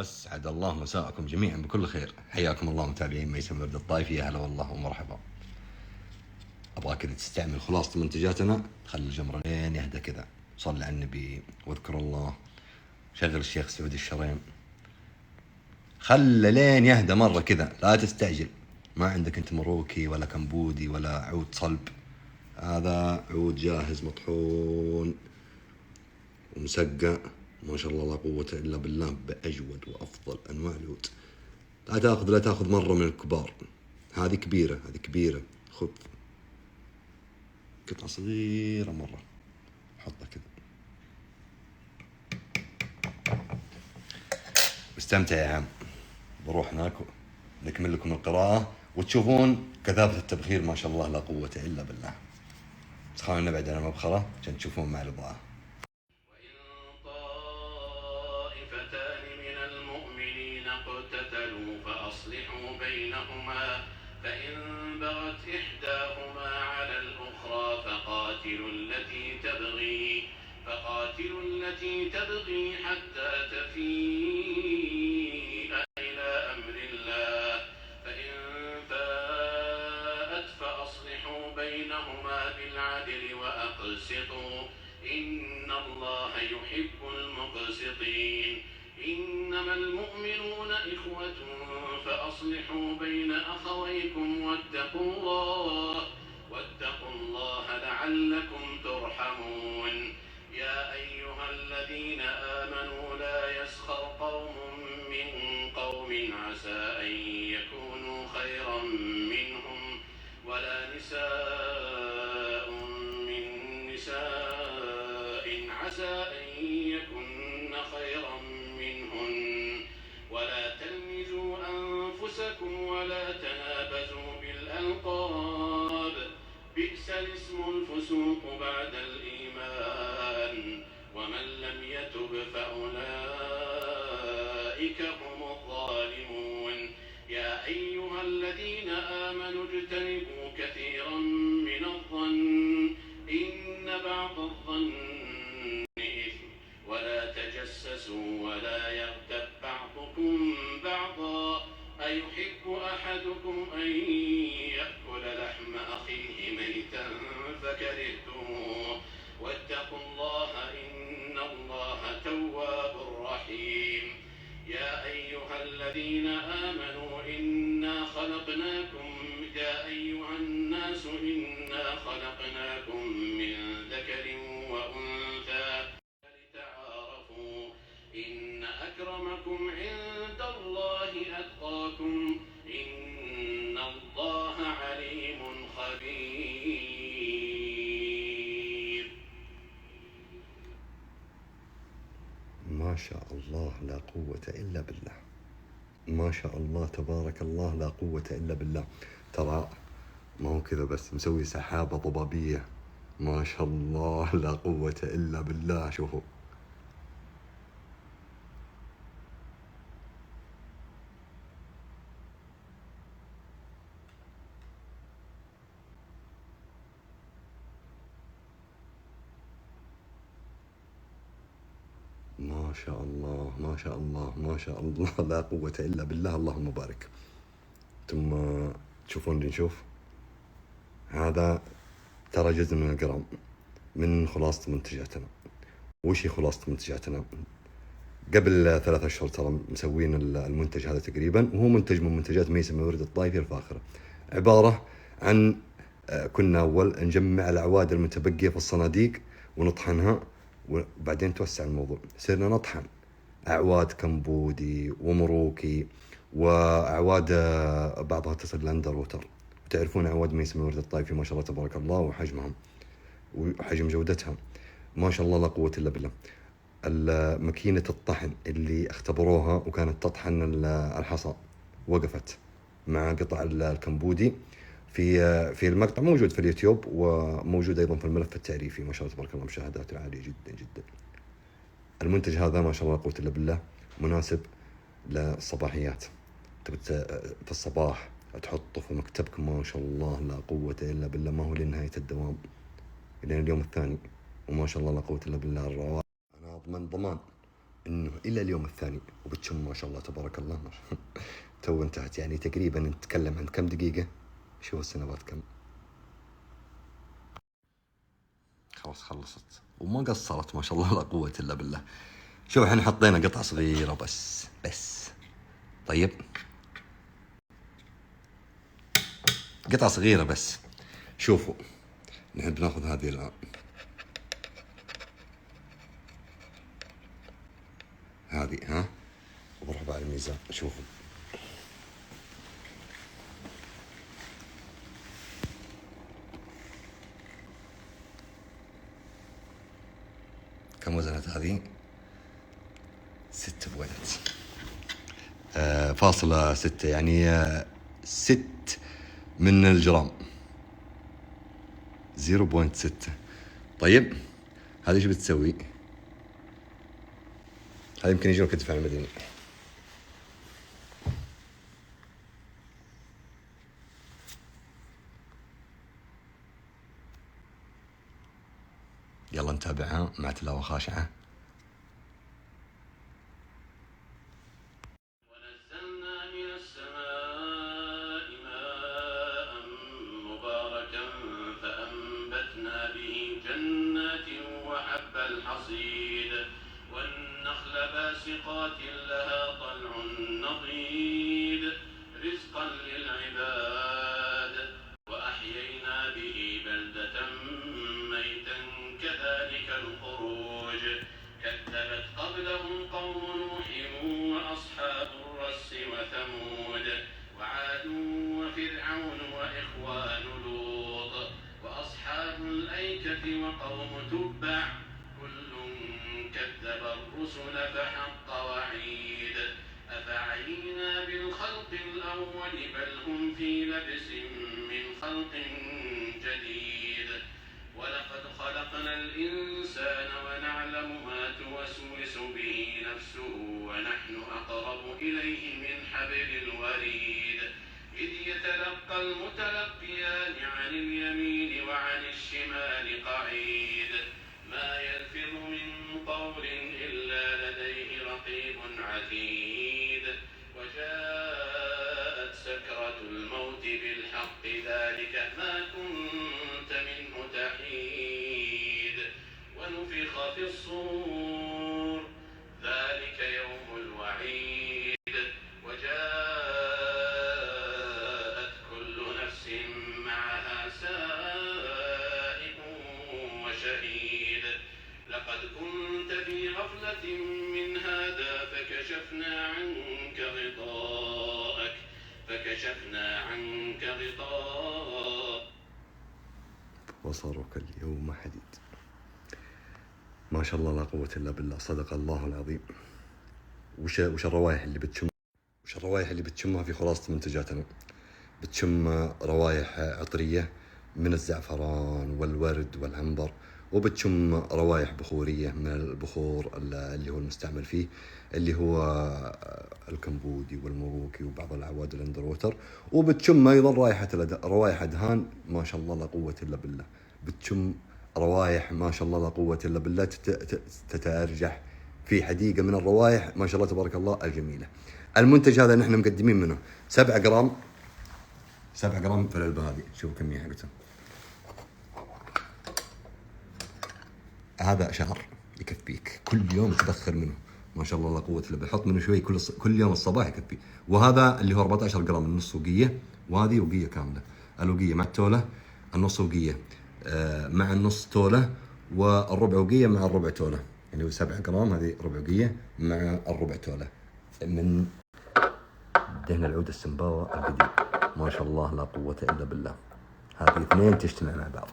أسعد الله مساءكم جميعا بكل خير. حياكم الله متابعين ميسم ورد الطايفي، يا هلا والله ومرحبا. أبغى كذا تستعمل خلاصة منتجاتنا، خلي الجمر لين يهدى كذا، صل على النبي واذكر الله، شغل الشيخ سعود الشريم، خلى لين يهدى مرة كذا، لا تستعجل. ما عندك أنت مروكي ولا كمبودي ولا عود صلب، هذا عود جاهز مطحون ومسقى، ما شاء الله لا قوة إلا بالله، بأجود وأفضل أنواع العود. لا تاخذ مرة من الكبار، هذه كبيرة، خذ قطعة صغيرة مرة، حطها كذا واستمتع يا عم. بروح هناك نكمل لكم القراءة وتشوفون كثافة التبخير، ما شاء الله لا قوة إلا بالله. بس خلينا نبعد عن المبخرة عشان تشوفون مع الإضاءة. فأصلحوا بينهما، فإن بغت إحداهما على الأخرى فقاتلوا التي تبغي حتى تفيء إلى أمر الله، فإن فاءت فأصلحوا بينهما بالعدل وأقسطوا، إن الله يحب المقسطين. إنما المؤمنون إخوة فأصلحوا بين أخويكم واتقوا الله لعلكم ترحمون. يا أيها الذين آمنوا لا يسخر قوم من قوم عسى أن يكونوا خيرا منهم، ولا نساء من نساء عسى أن يكن خيرا منهن، ولا تلمزوا أنفسكم ولا تنابزوا بالألقاب، بئس الاسم الفسوق بعد الإيمان، ومن لم يتب فأولئك هم الظالمون. يا أيها الذين آمنوا اجتنبوا كثيرا من الظن، إن بعض الظن إثم، ولا تجسسوا ولا يغتب بعضكم بعضا، أيحب أحدكم أن يأكل لحم أخيه ميتا فكرهتموه، واتقوا الله إن الله تواب رحيم. يا أيها الذين آمنوا يا أيها الناس إنا خلقناكم من ذكر وأنثى لتعارفوا، إن أكرمكم عند الله أتقاكم، إن الله عليم خبير. ما شاء الله لا قوة إلا بالله، ما شاء الله تبارك الله لا قوة إلا بالله. ترى ما هو كذا بس، مسوي سحابة ضبابية، ما شاء الله لا قوة إلا بالله. شوفوا ما شاء الله ما شاء الله ما شاء الله لا قوة إلا بالله. اللهم بارك. ثم تشوفون اللي نشوف هذا ترى جزء من الجرام من خلاصة منتجاتنا. وش هي خلاصة منتجاتنا؟ قبل 3 أشهر ترى مسوين المنتج هذا تقريبا، وهو منتج من منتجات ميسم ورد الطايفي الفاخرة. عبارة عن كنا أول نجمع الأعواد المتبقية في الصناديق ونطحنها، وبعدين توسع الموضوع، صرنا نطحن أعواد كمبودي ومروكي وأعواد بعضها تصل لأندر ووتر. وتعرفون أعواد ميسم ورد الطايفي ما شاء الله تبارك الله، وحجمهم وحجم جودتها ما شاء الله لا قوة إلا بالله. ماكينة الطحن اللي اختبروها وكانت تطحن الحصى وقفت مع قطع الكمبودي في المقطع، موجود في اليوتيوب وموجود أيضا في الملف التعريفي. ما شاء الله تبارك الله مشاهدات عالية جدا جدا. المنتج هذا ما شاء الله لا قوة إلا بالله مناسب للصباحيات، في الصباح تحطه في مكتبك، ما شاء الله لا قوة إلا بالله، ما هو لنهاية الدوام، لين اليوم الثاني، وما شاء الله لا قوة إلا بالله. الروائع أنا أضمن ضمان انه الى اليوم الثاني وبتشم ما شاء الله تبارك الله. تو انتهت يعني تقريبا نتكلم عن كم دقيقة. شوف السنوات كم. خلاص خلصت وما قصرت ما شاء الله لا قوة الا بالله. شوف احنا حطينا قطعة صغيرة بس طيب قطعة صغيرة بس. شوفوا نحن بناخذ هذه الآن، هذه ها، وبروح بقى الميزان. شوفوا كم وزنت هذه؟ 6.6 يعني 6 من الجرام 0.6. طيب هذه ايش بتسوي؟ هذا يمكن يجينا كتف على المدني. يلا نتابعها مع تلاوة خاشعة. ونزلنا من السماء ماء مباركا فأنبتنا به جنات وحب الحصيد والنخل باسقات لها طلع نضيد رزقا للعباد وأحيينا به بلدة ميتا كذلك الخروج كذبت قبلهم قوم نوح وأصحاب الرس وثمود وعاد وفرعون وإخوان لوط وأصحاب الأيكة وقوم تبع كل كذب الرسل فحق وعيد أفعينا بالخلق الأول بل هم في لبس من خلق جديد ولقد خلقنا الإنسان ونعلم ما توسوس به نفسه ونحن أقرب إليه من حبل الوريد إذ يتلقى المتلقيان عن اليمين وعن الشمال قعيد ما يلفظ من قول إلا لديه رقيب عتيد وجاءت سكرة الموت بالحق ذلك ما كنت منه تحيد ونفخ في الصور ذلك يوم الوعيد وجاءت كل نفس معها سائق وشهيد لقد كنت في غفلة من هذا فكشفنا عنك غطاء بصرك اليوم حديد. ما شاء الله لا قوة إلا بالله. صدق الله العظيم. وش الروائح اللي بتشم؟ وش الروائح اللي بتشمها في خلاصة منتجاتنا؟ بتشم روائح عطرية من الزعفران والورد والعنبر، وبتشم روائح بخورية من البخور اللي هو المستعمل فيه اللي هو الكمبودي والمروكي وبعض الأعواد الاندروتر، وبتشم أيضا روائح أدهان ما شاء الله لا قوة إلا بالله. بتشم روائح ما شاء الله لا قوة إلا بالله تتأرجح في حديقة من الروائح ما شاء الله تبارك الله الجميلة. المنتج هذا نحن مقدمين منه 7 جرام في العلبة هذه. شوفوا كمية حقتها. هذا شهر يكفيك كل يوم تدخل منه ما شاء الله لا قوة الا بالله. حط منه شوي كل يوم الصباح يكفي. وهذا اللي هو 14 جرام النص وقية، وهذه وقية كاملة. الوقية مع التولة، النص وقية مع النص تولة، والربع وقية مع الربع تولة. يعني هو 7 جرام هذه ربع وقية مع الربع تولة من دهن العود السنباوة القديم. ما شاء الله لا قوة إلا بالله. هذه اثنين تجتمع مع بعض.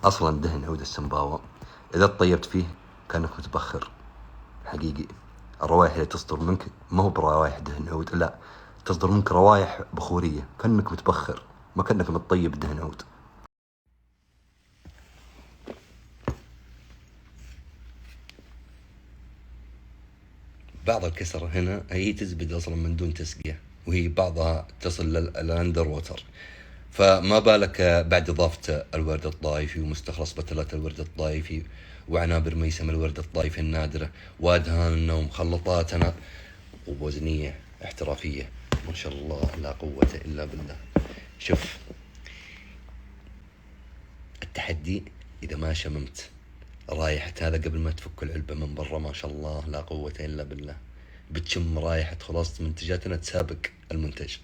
أصلا دهن عود السنباوة إذا طيبت فيه كأنك متبخر حقيقي. الروائح اللي تصدر منك ما هو بروايح دهن عود، لا، تصدر منك روائح بخورية كأنك متبخر، ما كأنك متطيب دهن عود. بعض الكسر هنا هي تزبد أصلا من دون تسقية، وهي بعضها تصل للأندر ووتر. فما بالك بعد إضافة الورد الطائفي ومستخلص بتلات الورد الطائفي وعنابر ميسم الورد الطايفي النادرة، وأدهان النوم، خلطاتنا وبوزنية احترافية ما شاء الله لا قوة إلا بالله. شوف التحدي إذا ما شممت رايحة هذا قبل ما تفك العلبة من برا ما شاء الله لا قوة إلا بالله، بتشم رايحة خلاصة منتجاتنا تسابق المنتج.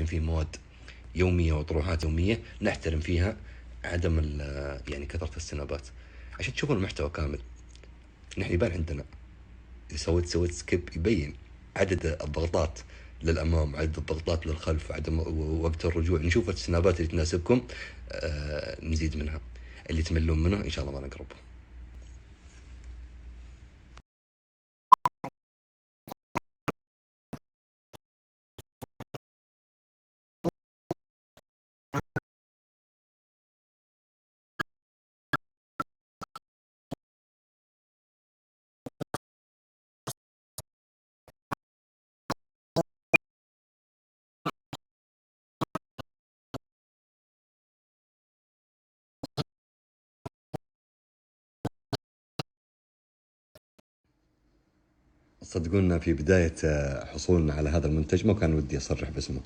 في مواد يومية وطروحات يومية نحترم فيها عدم يعني كثرة السنابات عشان تشوفون المحتوى كامل. نحن يبان عندنا إذا سويت سكيب يبين عدد الضغطات للأمام، عدد الضغطات للخلف، عدم وقت الرجوع. نشوف السنابات اللي تناسبكم نزيد منها، اللي تملون منه إن شاء الله ما نقرب. صدقونا في بداية حصولنا على هذا المنتج ما كان ودي أصرح باسمه،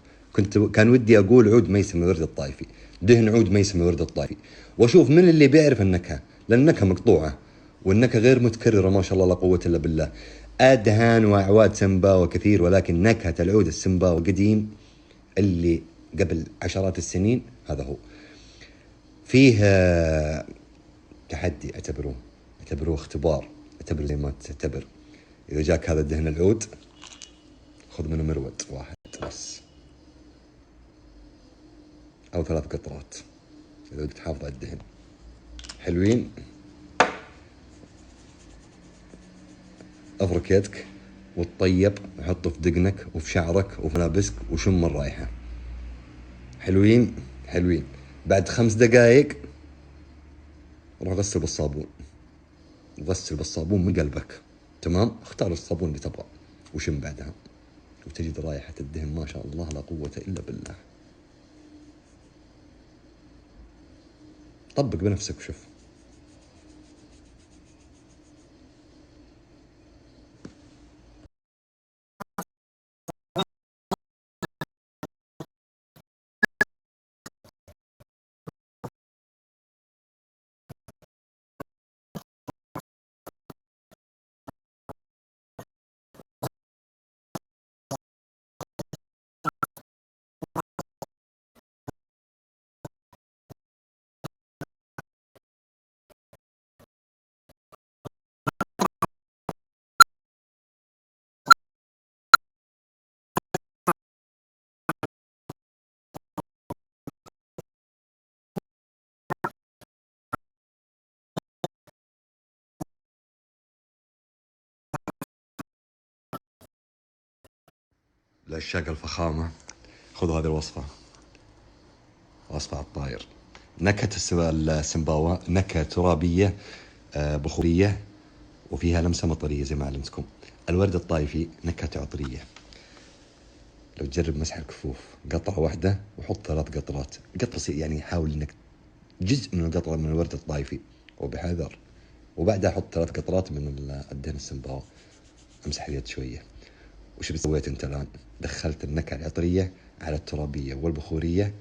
كان ودي أقول عود ميسم الورد الطائفي، دهن عود ميسم الورد الطائفي، وأشوف من اللي بيعرف النكهة، لأن النكهة مقطوعة والنكهة غير متكررة ما شاء الله لا قوة إلا بالله. أدهان وأعواد سمباوة كثير، ولكن نكهة العود السمباوة قديم اللي قبل عشرات السنين هذا هو. فيه تحدي، اعتبروه اختبار، اعتبر زي ما تعتبر. إذا جاك هذا الدهن العود خذ منه مرود واحد بس أو 3 قطرات إذا بدك تحافظ على الدهن. حلوين. أفرك يدك وتطيب، وحطه في دقنك وفي شعرك وفي ملابسك وشم الرائحة. حلوين. بعد 5 دقائق روح غسل بالصابون، من قلبك. تمام. اختار الصابون اللي تبغى وشم بعدها، وتجد رائحة الدهن ما شاء الله لا قوة إلا بالله. طبق بنفسك وشوف. لعشاق الفخامة خذوا هذه الوصفة، وصفة على الطاير. نكهة السمباوة نكهة ترابية بخورية وفيها لمسة مطرية زي ما علمتكم. الورد الطايفي نكهة عطرية. لو تجرب مسح الكفوف قطرة واحدة وحط 3 قطرات، قطرة يعني حاول انك جزء من القطرة من الورد الطايفي وبحذر، وبعدها حط 3 قطرات من الدهن السمباوة. امسح اليد شوية. وش سويت انت الان؟ دخلت النكهة العطرية على الترابية والبخورية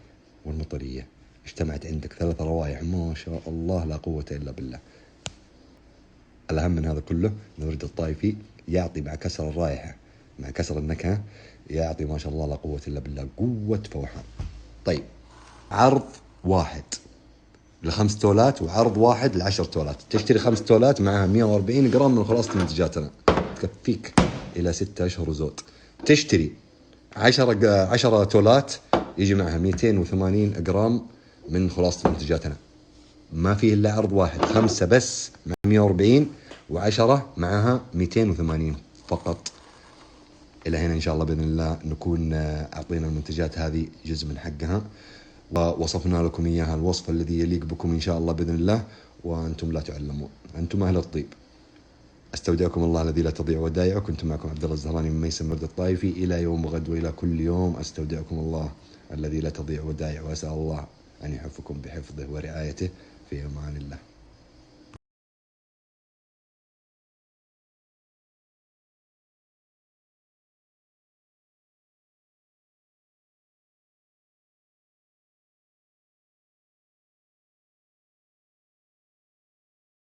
والمطرية، اجتمعت عندك 3 روائح ما شاء الله لا قوة إلا بالله. الأهم من هذا كله الورد الطايفي يعطي مع كسر الرائحة مع كسر النكهة يعطي ما شاء الله لا قوة إلا بالله، قوة فوحان. طيب عرض واحد ل5 تولات وعرض واحد ل10 تولات. تشتري 5 تولات معها 140 جرام من خلاصة منتجاتنا، تكفيك إلى 6 أشهر وزود. تشتري 10 تولات يجي معها 280 جرام من خلاصة منتجاتنا. ما فيه إلا عرض واحد، 5 بس مع 140 و10 معها 280 فقط. إلى هنا إن شاء الله بإذن الله نكون أعطينا المنتجات هذه جزء من حقها، ووصفنا لكم إياها الوصف الذي يليق بكم إن شاء الله بإذن الله، وأنتم لا تعلمون، أنتم أهل الطيب. أستودعكم الله الذي لا تضيع ودائعه. كنت معكم عبد الله الزهراني من ميسم مرد الطائفي. إلى يوم غد وإلى كل يوم أستودعكم الله الذي لا تضيع ودائعه، وأسأل الله أن يحفكم بحفظه ورعايته. في أمان الله.